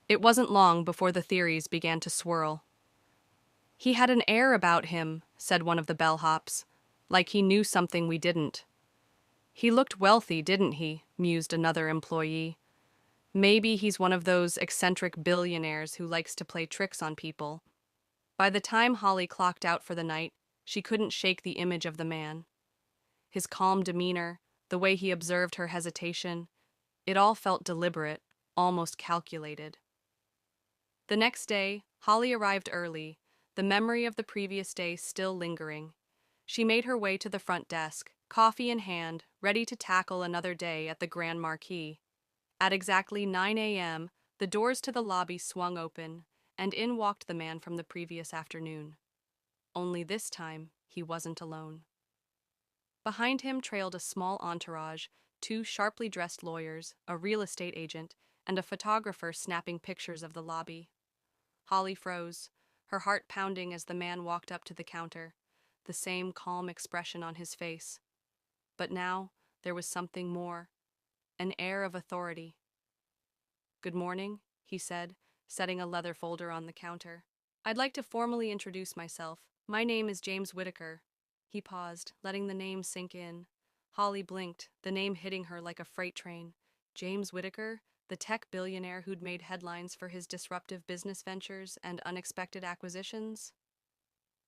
It wasn't long before the theories began to swirl. "He had an air about him," said one of the bellhops, "like he knew something we didn't." "He looked wealthy, didn't he?" mused another employee. "Maybe he's one of those eccentric billionaires who likes to play tricks on people." By the time Holly clocked out for the night, she couldn't shake the image of the man. His calm demeanor, the way he observed her hesitation, it all felt deliberate, almost calculated. The next day, Holly arrived early, the memory of the previous day still lingering. She made her way to the front desk, coffee in hand, ready to tackle another day at the Grand Marquis. At exactly 9 a.m., the doors to the lobby swung open, and in walked the man from the previous afternoon. Only this time, he wasn't alone. Behind him trailed a small entourage, two sharply dressed lawyers, a real estate agent, and a photographer snapping pictures of the lobby. Holly froze, her heart pounding as the man walked up to the counter, the same calm expression on his face. But now, there was something more, an air of authority. "Good morning," he said, setting a leather folder on the counter. "I'd like to formally introduce myself. My name is James Whitaker." He paused, letting the name sink in. Holly blinked, the name hitting her like a freight train. James Whitaker, the tech billionaire who'd made headlines for his disruptive business ventures and unexpected acquisitions.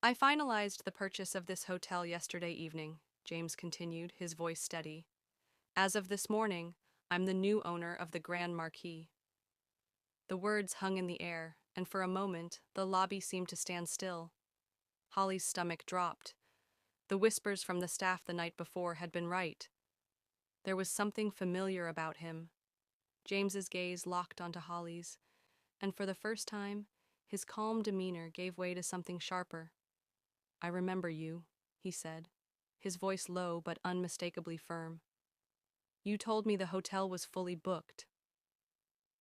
"I finalized the purchase of this hotel yesterday evening," James continued, his voice steady. "As of this morning, I'm the new owner of the Grand Marquis." The words hung in the air, and for a moment, the lobby seemed to stand still. Holly's stomach dropped. The whispers from the staff the night before had been right. There was something familiar about him. James's gaze locked onto Holly's, and for the first time, his calm demeanor gave way to something sharper. "I remember you," he said, his voice low but unmistakably firm. "You told me the hotel was fully booked."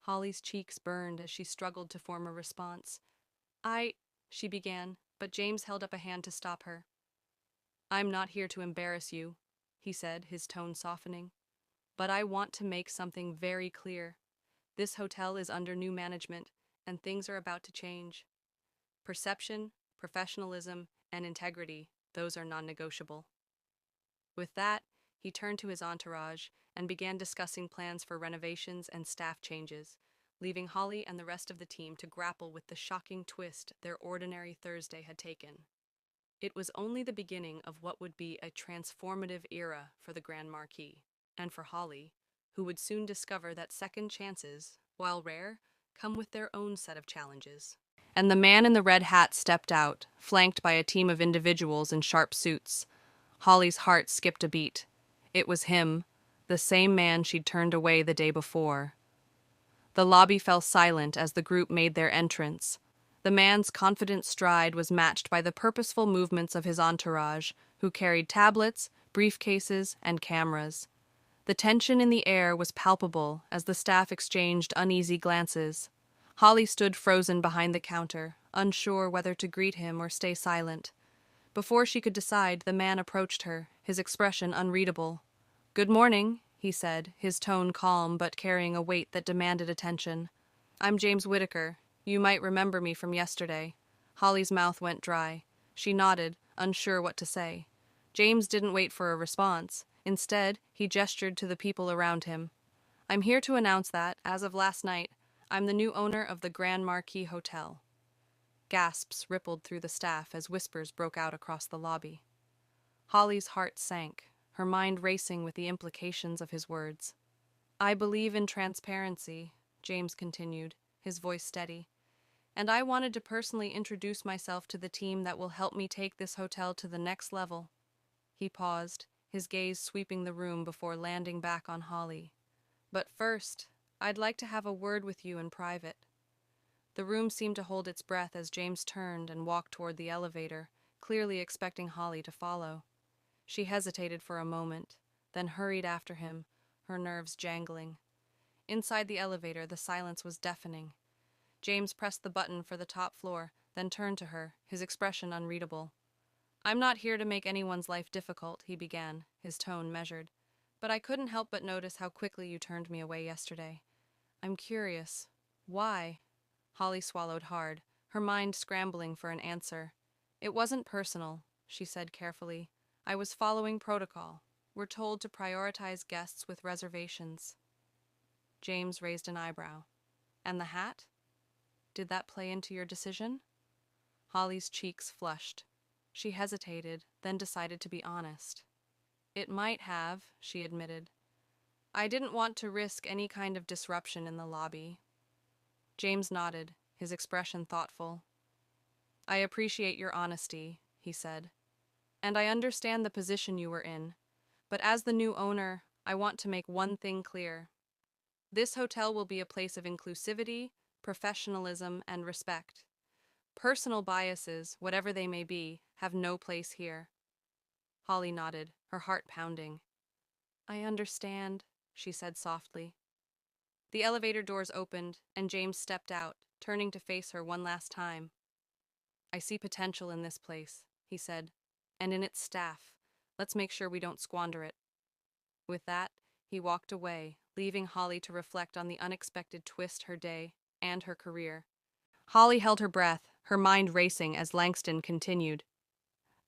Holly's cheeks burned as she struggled to form a response. She began, but James held up a hand to stop her. "I'm not here to embarrass you," he said, his tone softening. "But I want to make something very clear. This hotel is under new management, and things are about to change. Perception, professionalism, and integrity, those are non-negotiable." With that, he turned to his entourage and began discussing plans for renovations and staff changes, leaving Holly and the rest of the team to grapple with the shocking twist their ordinary Thursday had taken. It was only the beginning of what would be a transformative era for the Grand Marquis, and for Holly, who would soon discover that second chances, while rare, come with their own set of challenges. And the man in the red hat stepped out, flanked by a team of individuals in sharp suits. Holly's heart skipped a beat. It was him, the same man she'd turned away the day before. The lobby fell silent as the group made their entrance. The man's confident stride was matched by the purposeful movements of his entourage, who carried tablets, briefcases, and cameras. The tension in the air was palpable as the staff exchanged uneasy glances. Holly stood frozen behind the counter, unsure whether to greet him or stay silent. Before she could decide, the man approached her, his expression unreadable. "Good morning," he said, his tone calm but carrying a weight that demanded attention. "I'm James Whitaker. You might remember me from yesterday." Holly's mouth went dry. She nodded, unsure what to say. James didn't wait for a response. Instead, he gestured to the people around him. "I'm here to announce that, as of last night, I'm the new owner of the Grand Marquis Hotel." Gasps rippled through the staff as whispers broke out across the lobby. Holly's heart sank, her mind racing with the implications of his words. "I believe in transparency," James continued, his voice steady. "And I wanted to personally introduce myself to the team that will help me take this hotel to the next level." He paused, his gaze sweeping the room before landing back on Holly. "But first, I'd like to have a word with you in private." The room seemed to hold its breath as James turned and walked toward the elevator, clearly expecting Holly to follow. She hesitated for a moment, then hurried after him, her nerves jangling. Inside the elevator, the silence was deafening. James pressed the button for the top floor, then turned to her, his expression unreadable. "I'm not here to make anyone's life difficult," he began, his tone measured. "But I couldn't help but notice how quickly you turned me away yesterday. I'm curious. Why? Holly swallowed hard, her mind scrambling for an answer. It wasn't personal, she said carefully. I was following protocol. We're told to prioritize guests with reservations. James raised an eyebrow. And the hat? Did that play into your decision? Holly's cheeks flushed. She hesitated, then decided to be honest. It might have, she admitted. I didn't want to risk any kind of disruption in the lobby. James nodded, his expression thoughtful. I appreciate your honesty, he said. And I understand the position you were in. But as the new owner, I want to make one thing clear. This hotel will be a place of inclusivity, professionalism, and respect. Personal biases, whatever they may be, have no place here. Holly nodded, her heart pounding. I understand, she said softly. The elevator doors opened, and James stepped out, turning to face her one last time. I see potential in this place, he said, and in its staff. Let's make sure we don't squander it. With that, he walked away, leaving Holly to reflect on the unexpected twist her day and her career. Holly held her breath, her mind racing as Langston continued.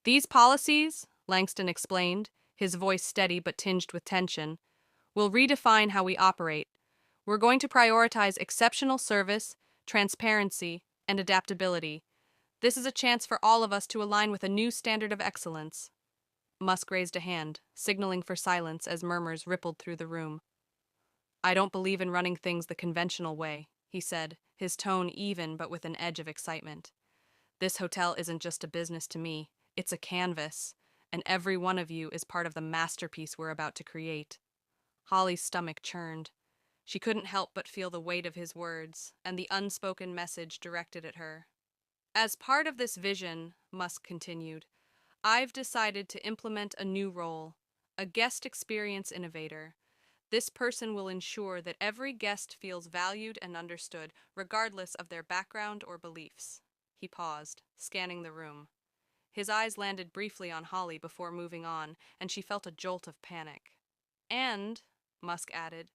These policies, Langston explained, his voice steady but tinged with tension, will redefine how we operate. We're going to prioritize exceptional service, transparency, and adaptability. This is a chance for all of us to align with a new standard of excellence. Musk raised a hand, signaling for silence as murmurs rippled through the room. I don't believe in running things the conventional way, he said, his tone even but with an edge of excitement. This hotel isn't just a business to me, it's a canvas, and every one of you is part of the masterpiece we're about to create. Holly's stomach churned. She couldn't help but feel the weight of his words and the unspoken message directed at her. As part of this vision, Musk continued, I've decided to implement a new role, a guest experience innovator. This person will ensure that every guest feels valued and understood, regardless of their background or beliefs. He paused, scanning the room. His eyes landed briefly on Holly before moving on, and she felt a jolt of panic. And, Musk added,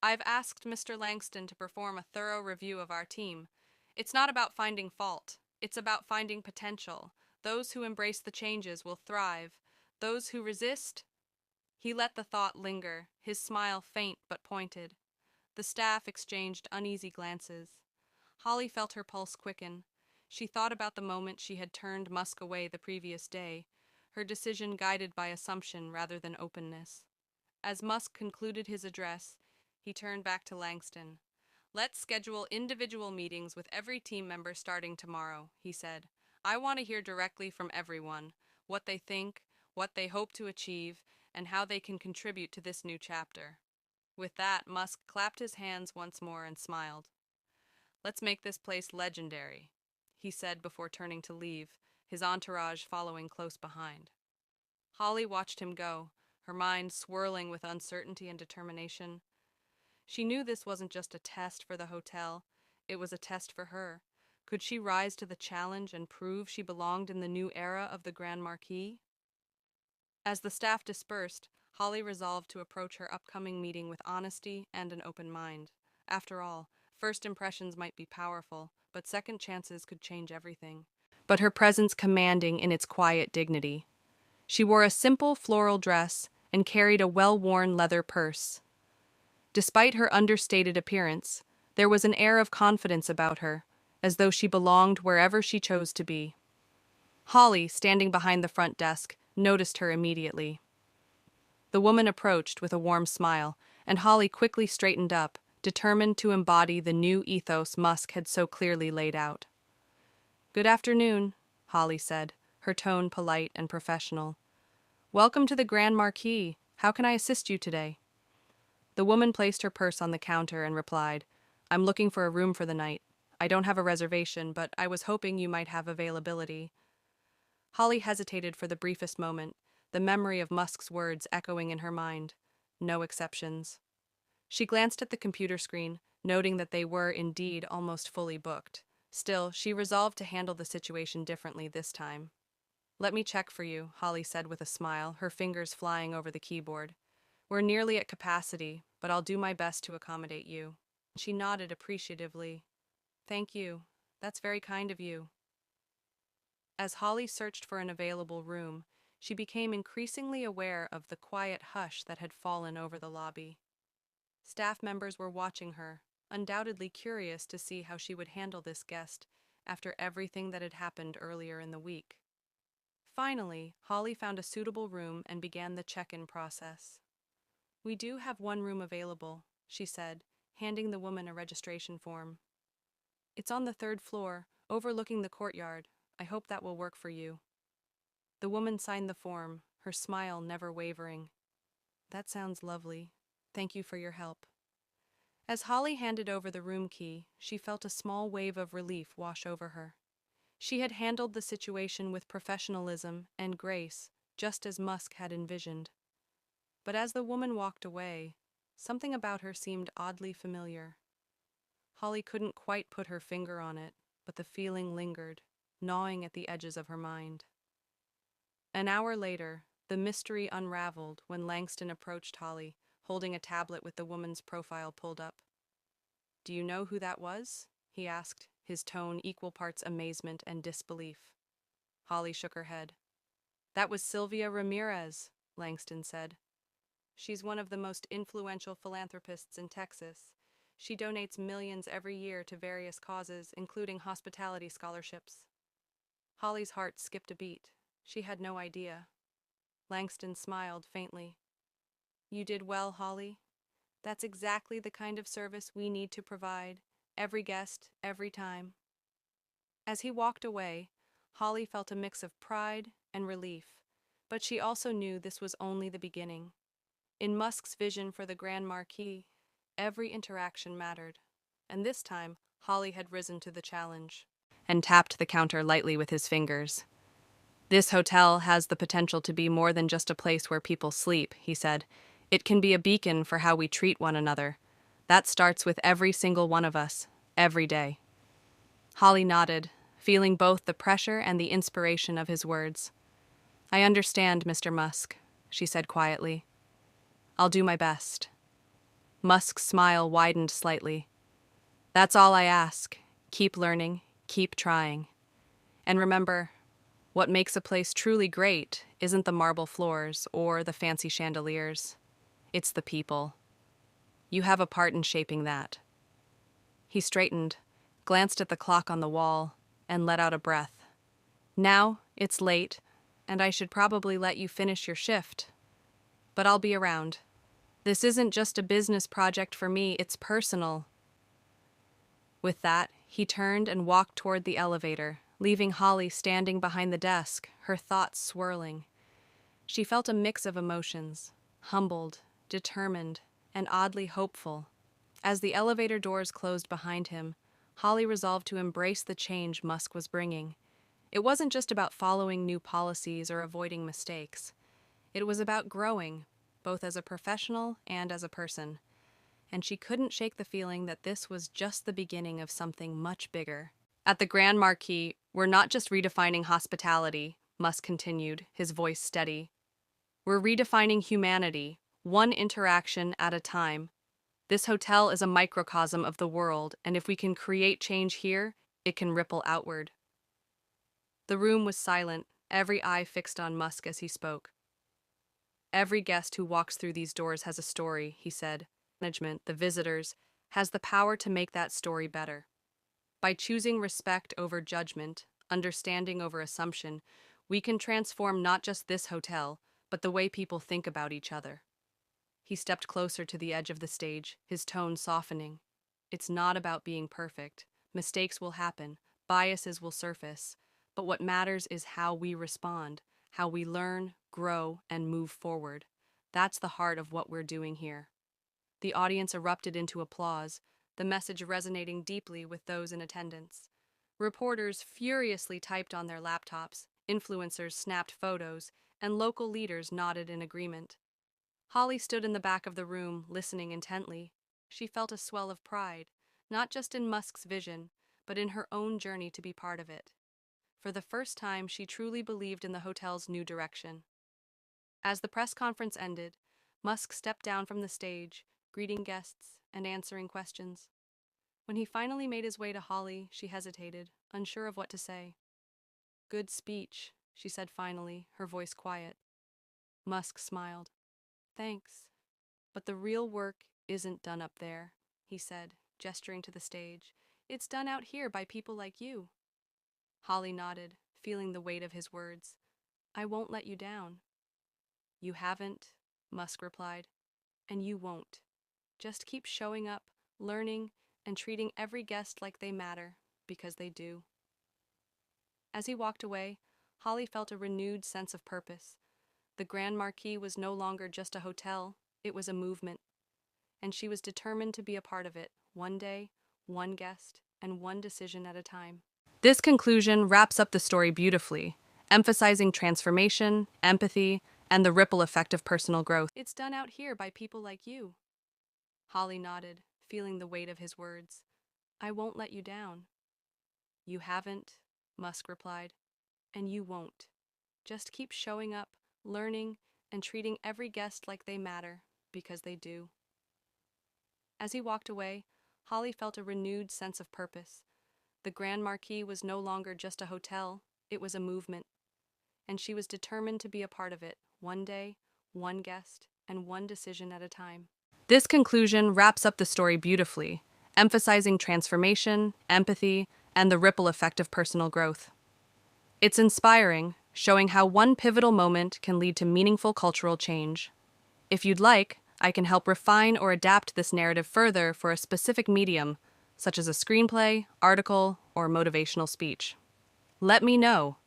I've asked Mr. Langston to perform a thorough review of our team. It's not about finding fault. It's about finding potential. Those who embrace the changes will thrive. Those who resist... He let the thought linger, his smile faint but pointed. The staff exchanged uneasy glances. Holly felt her pulse quicken. She thought about the moment she had turned Musk away the previous day, her decision guided by assumption rather than openness. As Musk concluded his address, he turned back to Langston. Let's schedule individual meetings with every team member starting tomorrow, he said. I want to hear directly from everyone, what they think, what they hope to achieve, and how they can contribute to this new chapter. With that, Musk clapped his hands once more and smiled. Let's make this place legendary, he said before turning to leave, his entourage following close behind. Holly watched him go, her mind swirling with uncertainty and determination. She knew this wasn't just a test for the hotel, it was a test for her. Could she rise to the challenge and prove she belonged in the new era of the Grand Marquis? As the staff dispersed, Holly resolved to approach her upcoming meeting with honesty and an open mind. After all, first impressions might be powerful, but second chances could change everything. But her presence commanding in its quiet dignity. She wore a simple floral dress and carried a well-worn leather purse. Despite her understated appearance, there was an air of confidence about her, as though she belonged wherever she chose to be. Holly, standing behind the front desk, noticed her immediately. The woman approached with a warm smile, and Holly quickly straightened up, determined to embody the new ethos Musk had so clearly laid out. Good afternoon, Holly said, her tone polite and professional. Welcome to the Grand Marquis. How can I assist you today? The woman placed her purse on the counter and replied, I'm looking for a room for the night. I don't have a reservation, but I was hoping you might have availability. Holly hesitated for the briefest moment, the memory of Musk's words echoing in her mind. No exceptions. She glanced at the computer screen, noting that they were indeed almost fully booked. Still, she resolved to handle the situation differently this time. Let me check for you, Holly said with a smile, her fingers flying over the keyboard. We're nearly at capacity, but I'll do my best to accommodate you. She nodded appreciatively. Thank you. That's very kind of you. As Holly searched for an available room, she became increasingly aware of the quiet hush that had fallen over the lobby. Staff members were watching her, undoubtedly curious to see how she would handle this guest after everything that had happened earlier in the week. Finally, Holly found a suitable room and began the check-in process. We do have one room available, she said, handing the woman a registration form. It's on the third floor, overlooking the courtyard. I hope that will work for you. The woman signed the form, her smile never wavering. That sounds lovely. Thank you for your help. As Holly handed over the room key, she felt a small wave of relief wash over her. She had handled the situation with professionalism and grace, just as Musk had envisioned. But as the woman walked away, something about her seemed oddly familiar. Holly couldn't quite put her finger on it, but the feeling lingered, gnawing at the edges of her mind. An hour later, the mystery unraveled when Langston approached Holly, holding a tablet with the woman's profile pulled up. Do you know who that was? He asked, his tone equal parts amazement and disbelief. Holly shook her head. That was Sylvia Ramirez, Langston said. She's one of the most influential philanthropists in Texas. She donates millions every year to various causes, including hospitality scholarships. Holly's heart skipped a beat. She had no idea. Langston smiled faintly. You did well, Holly. That's exactly the kind of service we need to provide. Every guest, every time. As he walked away, Holly felt a mix of pride and relief, but she also knew this was only the beginning. In Musk's vision for the Grand Marquis, every interaction mattered, and this time Holly had risen to the challenge and tapped the counter lightly with his fingers. This hotel has the potential to be more than just a place where people sleep, he said. It can be a beacon for how we treat one another. That starts with every single one of us, every day. Holly nodded, feeling both the pressure and the inspiration of his words. I understand, Mr. Musk, she said quietly. I'll do my best. Musk's smile widened slightly. That's all I ask. Keep learning, keep trying. And remember, what makes a place truly great isn't the marble floors or the fancy chandeliers. It's the people. You have a part in shaping that. He straightened, glanced at the clock on the wall, and let out a breath. Now, it's late, and I should probably let you finish your shift. But I'll be around. This isn't just a business project for me, it's personal. With that, he turned and walked toward the elevator, leaving Holly standing behind the desk, her thoughts swirling. She felt a mix of emotions, humbled, determined, and oddly hopeful. As the elevator doors closed behind him, Holly resolved to embrace the change Musk was bringing. It wasn't just about following new policies or avoiding mistakes. It was about growing, both as a professional and as a person. And she couldn't shake the feeling that this was just the beginning of something much bigger. At the Grand Marquis, we're not just redefining hospitality, Musk continued, his voice steady. We're redefining humanity, one interaction at a time. This hotel is a microcosm of the world, and if we can create change here, it can ripple outward. The room was silent, every eye fixed on Musk as he spoke. Every guest who walks through these doors has a story, he said. Management, the visitors, has the power to make that story better. By choosing respect over judgment, understanding over assumption, we can transform not just this hotel, but the way people think about each other. He stepped closer to the edge of the stage, his tone softening. It's not about being perfect. Mistakes will happen, biases will surface, but what matters is how we respond, how we learn, grow, and move forward. That's the heart of what we're doing here. The audience erupted into applause, the message resonating deeply with those in attendance. Reporters furiously typed on their laptops, influencers snapped photos, and local leaders nodded in agreement. Holly stood in the back of the room, listening intently. She felt a swell of pride, not just in Musk's vision, but in her own journey to be part of it. For the first time, she truly believed in the hotel's new direction. As the press conference ended, Musk stepped down from the stage, greeting guests and answering questions. When he finally made his way to Holly, she hesitated, unsure of what to say. "Good speech," she said finally, her voice quiet. Musk smiled. "Thanks. But the real work isn't done up there," he said, gesturing to the stage. "It's done out here by people like you." Holly nodded, feeling the weight of his words. "I won't let you down." "You haven't," Musk replied, "and you won't. Just keep showing up, learning, and treating every guest like they matter, because they do." As he walked away, Holly felt a renewed sense of purpose. The Grand Marquis was no longer just a hotel, it was a movement, and she was determined to be a part of it, one day, one guest, and one decision at a time. This conclusion wraps up the story beautifully, emphasizing transformation, empathy, and the ripple effect of personal growth. "It's done out here by people like you." Holly nodded, feeling the weight of his words. "I won't let you down." "You haven't," Musk replied, "and you won't. Just keep showing up, learning, and treating every guest like they matter, because they do." As he walked away, Holly felt a renewed sense of purpose. The Grand Marquis was no longer just a hotel, it was a movement, and she was determined to be a part of it, one day, one guest, and one decision at a time. This conclusion wraps up the story beautifully, emphasizing transformation, empathy, and the ripple effect of personal growth. It's inspiring, showing how one pivotal moment can lead to meaningful cultural change. If you'd like, I can help refine or adapt this narrative further for a specific medium, such as a screenplay, article, or motivational speech. Let me know.